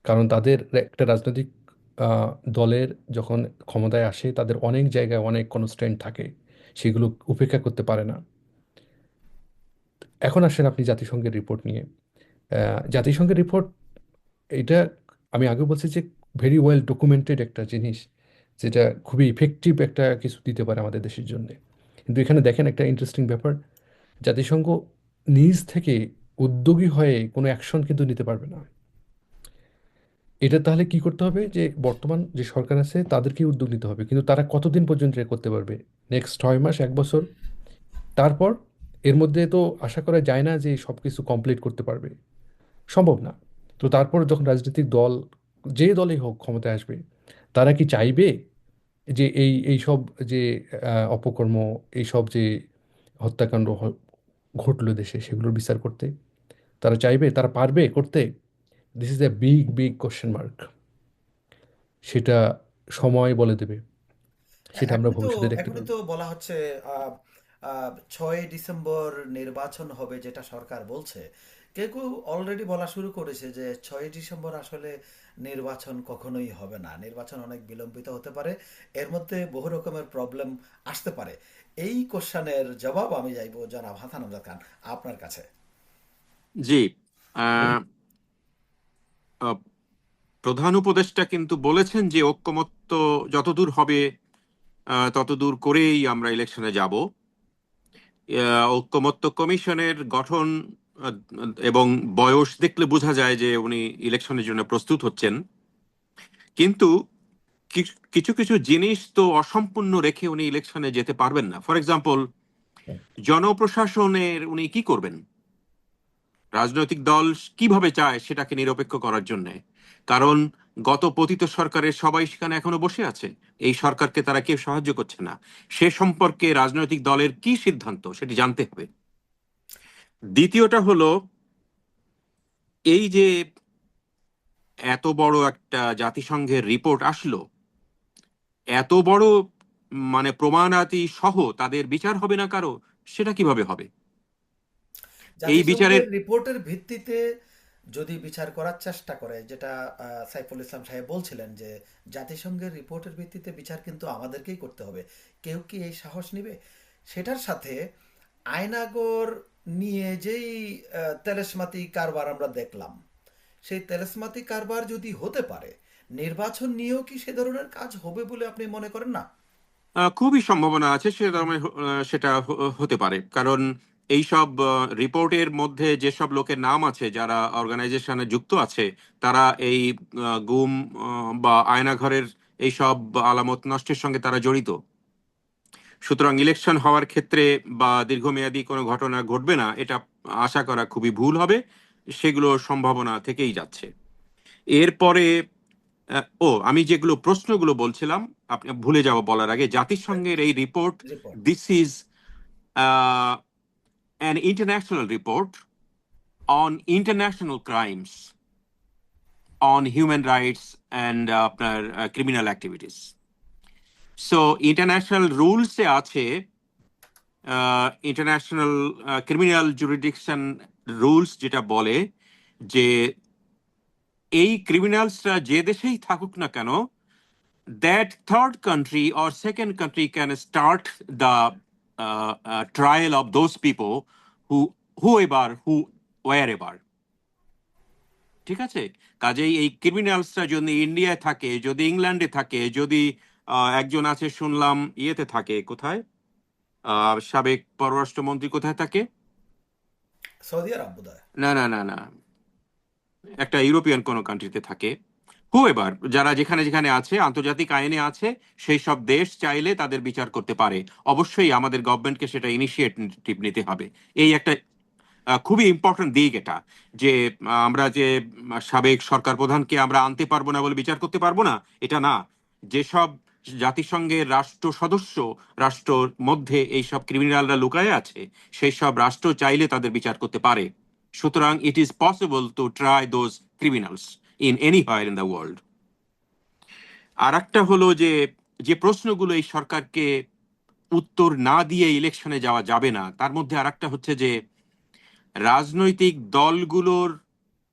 কারণ তাদের একটা রাজনৈতিক আহ, দলের যখন ক্ষমতায় আসে তাদের অনেক জায়গায় অনেক কনস্ট্রেন্ট থাকে, সেগুলো উপেক্ষা করতে পারে না। এখন আসেন আপনি জাতিসংঘের রিপোর্ট নিয়ে। জাতিসংঘের রিপোর্ট এটা আমি আগে বলছি যে ভেরি ওয়েল ডকুমেন্টেড একটা জিনিস, যেটা খুবই ইফেক্টিভ একটা কিছু দিতে পারে আমাদের দেশের জন্য। কিন্তু এখানে দেখেন একটা ইন্টারেস্টিং ব্যাপার, জাতিসংঘ নিজ থেকে উদ্যোগী হয়ে কোনো অ্যাকশন কিন্তু নিতে পারবে না। এটা তাহলে কি করতে হবে যে বর্তমান যে সরকার আছে তাদেরকে উদ্যোগ নিতে হবে, কিন্তু তারা কতদিন পর্যন্ত এটা করতে পারবে? নেক্সট 6 মাস, 1 বছর? তারপর এর মধ্যে তো আশা করা যায় না যে সব কিছু কমপ্লিট করতে পারবে, সম্ভব না। তো তারপর যখন রাজনৈতিক দল, যে দলই হোক ক্ষমতায় আসবে, তারা কি চাইবে যে এই সব যে অপকর্ম, এইসব যে হত্যাকাণ্ড ঘটলো দেশে সেগুলোর বিচার করতে? তারা চাইবে? তারা পারবে করতে? This is a big big question mark. সেটা সময় বলে দেবে, হ্যাঁ, সেটা আমরা ভবিষ্যতে দেখতে এখনই পারবো। তো বলা হচ্ছে আহ, 6ই ডিসেম্বর নির্বাচন হবে যেটা সরকার বলছে। কেউ কেউ অলরেডি বলা শুরু করেছে যে 6ই ডিসেম্বর আসলে নির্বাচন কখনোই হবে না, নির্বাচন অনেক বিলম্বিত হতে পারে, এর মধ্যে বহু রকমের প্রবলেম আসতে পারে। এই কোশ্চেনের জবাব আমি চাইবো জনাব হাসান আমজাদ খান আপনার কাছে। জি। আহ, আহ, প্রধান উপদেষ্টা কিন্তু বলেছেন যে ঐক্যমত্য যতদূর হবে ততদূর করেই আমরা ইলেকশনে যাব। ঐক্যমত্য কমিশনের গঠন আহ, এবং বয়স দেখলে বোঝা যায় যে উনি ইলেকশনের জন্য প্রস্তুত হচ্ছেন। কিন্তু কিছু কিছু জিনিস তো অসম্পূর্ণ রেখে উনি ইলেকশনে যেতে পারবেন না। ফর এক্সাম্পল, জনপ্রশাসনের উনি কি করবেন? রাজনৈতিক দল কিভাবে চায় সেটাকে নিরপেক্ষ করার জন্য? কারণ গত পতিত সরকারের সবাই সেখানে এখনো বসে আছে, এই সরকারকে তারা কেউ সাহায্য করছে না। সে সম্পর্কে রাজনৈতিক দলের কি সিদ্ধান্ত সেটি জানতে হবে। দ্বিতীয়টা হলো, এই যে এত বড় একটা জাতিসংঘের রিপোর্ট আসলো, এত বড় মানে প্রমাণাদি সহ তাদের বিচার হবে না কারো, সেটা কিভাবে হবে? এই বিচারের জাতিসংঘের রিপোর্টের ভিত্তিতে যদি বিচার করার চেষ্টা করে, যেটা সাইফুল ইসলাম সাহেব বলছিলেন যে জাতিসংঘের রিপোর্টের ভিত্তিতে বিচার কিন্তু আমাদেরকেই করতে হবে, কেউ কি এই সাহস নিবে? সেটার সাথে আয়নাগর নিয়ে যেই তেলেসমাতি কারবার আমরা দেখলাম, সেই তেলেসমাতি কারবার যদি হতে পারে, নির্বাচন নিয়েও কি সে ধরনের কাজ হবে বলে আপনি মনে করেন না? খুবই সম্ভাবনা আছে সেটা হতে পারে। কারণ এইসব রিপোর্টের মধ্যে যেসব লোকের নাম আছে যারা অর্গানাইজেশনে যুক্ত আছে, তারা এই গুম বা আয়নাঘরের এইসব আলামত নষ্টের সঙ্গে তারা জড়িত। সুতরাং ইলেকশন হওয়ার ক্ষেত্রে বা দীর্ঘমেয়াদী কোনো ঘটনা ঘটবে না এটা আশা করা খুবই ভুল হবে। সেগুলো সম্ভাবনা থেকেই যাচ্ছে। এরপরে আমি যেগুলো প্রশ্নগুলো বলছিলাম, আপনি ভুলে যাব বলার আগে, জাতিসংঘের এই report, report. This is an international report. on international crimes, on human rights and আপনার criminal activities. So international rules এ আছে ইন্টারন্যাশনাল ক্রিমিনাল জুরিডিকশন রুলস যেটা বলে যে এই ক্রিমিনালসরা যে দেশেই থাকুক না কেন, that third country or second country can start the trial of those people who wherever. ঠিক আছে? কাজেই এই ক্রিমিনালসরা যদি ইন্ডিয়ায় থাকে, যদি ইংল্যান্ডে থাকে, যদি একজন আছে শুনলাম ইয়েতে থাকে, কোথায় সাবেক পররাষ্ট্রমন্ত্রী কোথায় থাকে, সৌদি আরব বোধহয়। না না না না, একটা ইউরোপিয়ান কোনো কান্ট্রিতে থাকে, হুএভার, যারা যেখানে যেখানে আছে আন্তর্জাতিক আইনে আছে, সেই সব দেশ চাইলে তাদের বিচার করতে পারে। অবশ্যই আমাদের গভর্নমেন্টকে সেটা ইনিশিয়েটিভ নিতে হবে। এই একটা খুবই ইম্পর্টেন্ট দিক এটা, যে আমরা যে সাবেক সরকার প্রধানকে আমরা আনতে পারবো না বলে বিচার করতে পারবো না, এটা না। যেসব জাতিসংঘের রাষ্ট্র সদস্য রাষ্ট্রর মধ্যে এইসব ক্রিমিনালরা লুকায়ে আছে, সেই সব রাষ্ট্র চাইলে তাদের বিচার করতে পারে। সুতরাং it is possible to try those criminals in anywhere in the world. আর একটা হলো যে যে প্রশ্নগুলো এই সরকারকে উত্তর না দিয়ে ইলেকশনে যাওয়া যাবে না, তার মধ্যে আর একটা হচ্ছে যে রাজনৈতিক দলগুলোর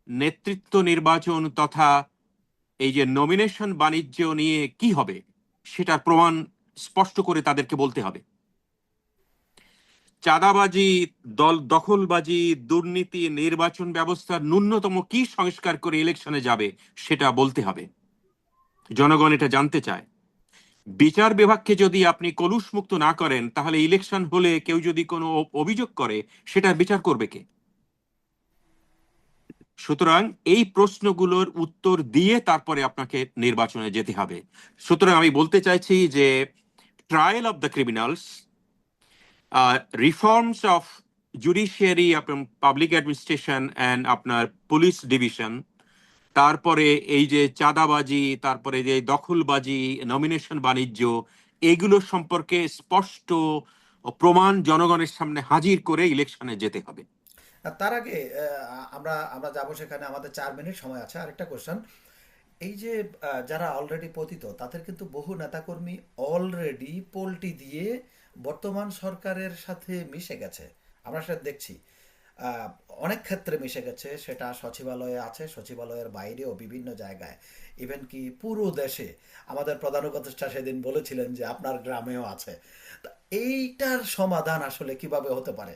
নেতৃত্ব নির্বাচন তথা এই যে নমিনেশন বাণিজ্য নিয়ে কি হবে সেটার প্রমাণ স্পষ্ট করে তাদেরকে বলতে হবে। চাঁদাবাজি, দখলবাজি, দুর্নীতি, নির্বাচন ব্যবস্থার ন্যূনতম কি সংস্কার করে ইলেকশনে যাবে সেটা বলতে হবে। জনগণ এটা জানতে চায়। বিচার বিভাগকে যদি আপনি কলুষ মুক্ত না করেন, তাহলে ইলেকশন হলে কেউ যদি কোনো অভিযোগ করে সেটার বিচার করবে কে? সুতরাং এই প্রশ্নগুলোর উত্তর দিয়ে তারপরে আপনাকে নির্বাচনে যেতে হবে। সুতরাং আমি বলতে চাইছি যে trial of the criminals, reforms of judiciary, public administration and আপনার পুলিশ ডিভিশন, তারপরে এই যে চাঁদাবাজি, তারপরে যে দখলবাজি, নমিনেশন বাণিজ্য, এগুলো সম্পর্কে স্পষ্ট প্রমাণ জনগণের সামনে হাজির করে ইলেকশনে যেতে হবে। তার আগে আমরা আমরা যাবো সেখানে, আমাদের 4 মিনিট সময় আছে। আরেকটা কোশ্চেন, এই যে যারা অলরেডি পতিত, তাদের কিন্তু বহু নেতাকর্মী অলরেডি পোল্টি দিয়ে বর্তমান সরকারের সাথে মিশে গেছে, আমরা সেটা দেখছি। আহ, অনেক ক্ষেত্রে মিশে গেছে, সেটা সচিবালয়ে আছে, সচিবালয়ের বাইরেও বিভিন্ন জায়গায়, ইভেন কি পুরো দেশে। আমাদের প্রধান উপদেষ্টা সেদিন বলেছিলেন যে আপনার গ্রামেও আছে। তা এইটার সমাধান আসলে কিভাবে হতে পারে?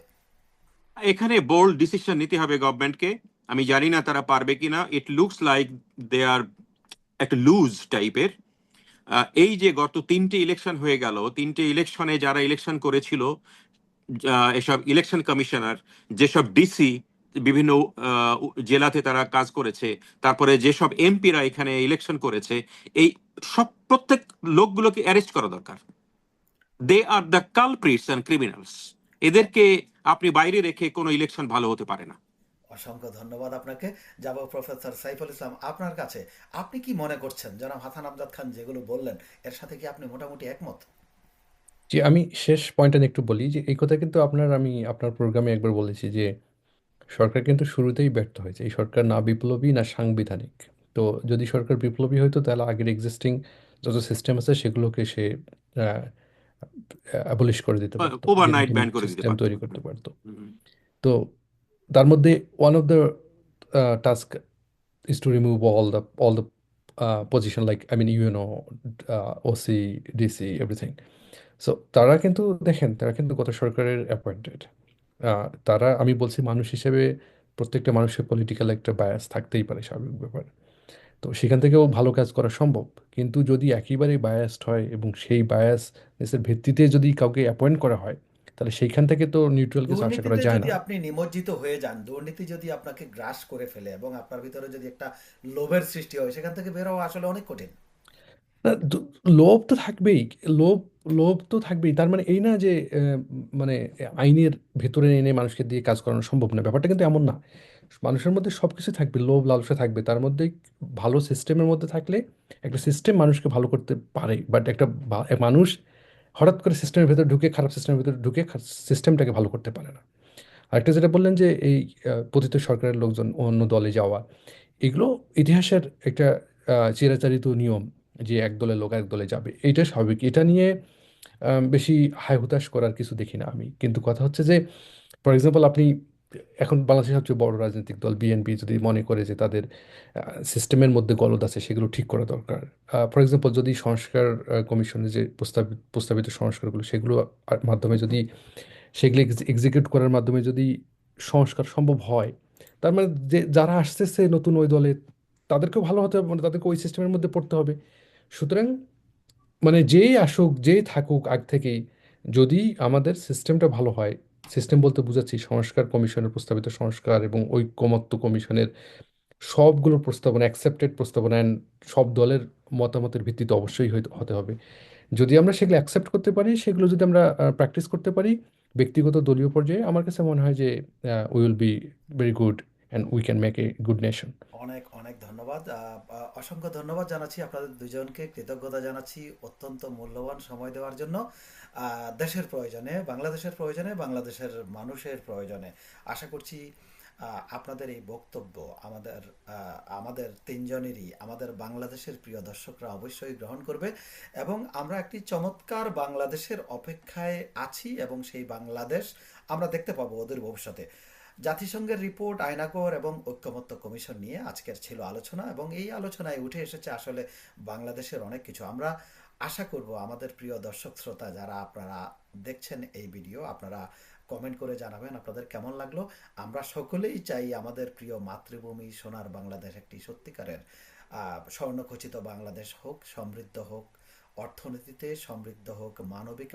এখানে বোল্ড ডিসিশন নিতে হবে গভর্নমেন্টকে। আমি জানি না তারা পারবে কিনা। ইট লুকস লাইক দে আর একটা লুজ টাইপের। এই যে গত 3টে ইলেকশন হয়ে গেল, 3টে ইলেকশনে যারা ইলেকশন করেছিল, এসব ইলেকশন কমিশনার, যেসব ডিসি বিভিন্ন জেলাতে তারা কাজ করেছে, তারপরে যেসব এমপিরা এখানে ইলেকশন করেছে, এই সব প্রত্যেক লোকগুলোকে অ্যারেস্ট করা দরকার। They are the culprits and criminals. এদেরকে আপনি বাইরে রেখে কোনো ইলেকশন ভালো হতে পারে না। অসংখ্য ধন্যবাদ আপনাকে। যাব প্রফেসর সাইফুল ইসলাম আপনার কাছে। আপনি কি মনে করছেন জনাব হাসান আমজাদ খান যেগুলো বললেন, এর সাথে কি আপনি মোটামুটি একমত? যে আমি শেষ পয়েন্টটা নিয়ে একটু বলি, যে এই কথা কিন্তু আমি আপনার প্রোগ্রামে একবার বলেছি যে সরকার কিন্তু শুরুতেই ব্যর্থ হয়েছে। এই সরকার না বিপ্লবী না সাংবিধানিক। তো যদি সরকার বিপ্লবী হতো তাহলে আগের এক্সিস্টিং যত সিস্টেম আছে সেগুলোকে সে অ্যাবলিশ করে দিতে পারতো, যে ওভারনাইট নতুন ব্যান করে দিতে সিস্টেম পারতো। তৈরি করতে পারতো। তো তার মধ্যে one of the task is to remove all the position, like I mean OC, DC, everything. So তারা কিন্তু দেখেন, তারা কিন্তু গত সরকারের অ্যাপয়েন্টেড। তারা, আমি বলছি মানুষ হিসেবে প্রত্যেকটা মানুষের পলিটিক্যাল একটা বায়াস থাকতেই পারে, স্বাভাবিক ব্যাপার। তো সেখান থেকেও ভালো কাজ করা সম্ভব, কিন্তু যদি একেবারেই বায়াসড হয় এবং সেই বায়াসনেসের ভিত্তিতে যদি কাউকে অ্যাপয়েন্ট করা হয়, তাহলে সেইখান থেকে তো নিউট্রাল কিছু আশা করা দুর্নীতিতে যায় যদি না। আপনি নিমজ্জিত হয়ে যান, দুর্নীতি যদি আপনাকে গ্রাস করে ফেলে এবং আপনার ভিতরে যদি একটা লোভের সৃষ্টি হয়, সেখান থেকে বের হওয়া আসলে অনেক কঠিন। না, লোভ তো থাকবেই। লোভ লোভ তো থাকবেই, তার মানে এই না যে মানে আইনের ভেতরে এনে মানুষকে দিয়ে কাজ করানো সম্ভব না, ব্যাপারটা কিন্তু এমন না। মানুষের মধ্যে সব কিছু থাকবে, লোভ লালসা থাকবে, তার মধ্যে ভালো সিস্টেমের মধ্যে থাকলে একটা সিস্টেম মানুষকে ভালো করতে পারে। বাট একটা মানুষ হঠাৎ করে সিস্টেমের ভেতর ঢুকে, খারাপ সিস্টেমের ভেতর ঢুকে সিস্টেমটাকে ভালো করতে পারে না। আরেকটা যেটা বললেন যে এই পতিত সরকারের লোকজন অন্য দলে যাওয়া, এগুলো ইতিহাসের একটা চিরাচরিত নিয়ম যে এক দলের লোক এক দলে যাবে, এটা স্বাভাবিক। এটা নিয়ে বেশি হায় হুতাশ করার কিছু দেখি না আমি। কিন্তু কথা হচ্ছে যে ফর এক্সাম্পল আপনি এখন বাংলাদেশের সবচেয়ে বড় রাজনৈতিক দল বিএনপি যদি মনে করে যে তাদের সিস্টেমের মধ্যে গলদ আছে, সেগুলো ঠিক করা দরকার। ফর এক্সাম্পল যদি সংস্কার কমিশনের যে প্রস্তাবিত সংস্কারগুলো, সেগুলো মাধ্যমে যদি সেগুলো এক্সিকিউট করার মাধ্যমে যদি সংস্কার সম্ভব হয়, তার মানে যে যারা আসতেছে নতুন ওই দলে, তাদেরকেও ভালো হতে হবে, মানে তাদেরকে ওই সিস্টেমের মধ্যে পড়তে হবে। সুতরাং মানে যেই আসুক যেই থাকুক আগ থেকেই, যদি আমাদের সিস্টেমটা ভালো হয়, সিস্টেম বলতে বুঝাচ্ছি সংস্কার কমিশনের প্রস্তাবিত সংস্কার এবং ঐকমত্য কমিশনের সবগুলো প্রস্তাবনা, অ্যাকসেপ্টেড প্রস্তাবনা and সব দলের মতামতের ভিত্তিতে অবশ্যই হতে হবে। যদি আমরা সেগুলো অ্যাকসেপ্ট করতে পারি, সেগুলো যদি আমরা প্র্যাকটিস করতে পারি ব্যক্তিগত দলীয় পর্যায়ে, আমার কাছে মনে হয় যে we will be very good and we can make a good nation. অনেক অনেক ধন্যবাদ, অসংখ্য ধন্যবাদ জানাচ্ছি আপনাদের দুজনকে, কৃতজ্ঞতা জানাচ্ছি অত্যন্ত মূল্যবান সময় দেওয়ার জন্য। দেশের প্রয়োজনে, বাংলাদেশের প্রয়োজনে, বাংলাদেশের মানুষের প্রয়োজনে আশা করছি আপনাদের এই বক্তব্য আমাদের আমাদের তিনজনেরই, আমাদের বাংলাদেশের প্রিয় দর্শকরা অবশ্যই গ্রহণ করবে এবং আমরা একটি চমৎকার বাংলাদেশের অপেক্ষায় আছি এবং সেই বাংলাদেশ আমরা দেখতে পাবো অদূর ভবিষ্যতে। জাতিসংঘের রিপোর্ট, আয়নাগর এবং ঐকমত্য কমিশন নিয়ে আজকের ছিল আলোচনা এবং এই আলোচনায় উঠে এসেছে আসলে বাংলাদেশের অনেক কিছু। আমরা আশা করব আমাদের প্রিয় দর্শক শ্রোতা যারা আপনারা দেখছেন এই ভিডিও, আপনারা কমেন্ট করে জানাবেন আপনাদের কেমন লাগলো। আমরা সকলেই চাই আমাদের প্রিয় মাতৃভূমি সোনার বাংলাদেশ একটি সত্যিকারের স্বর্ণখচিত বাংলাদেশ হোক, সমৃদ্ধ হোক, অর্থনীতিতে সমৃদ্ধ হোক, মানবিক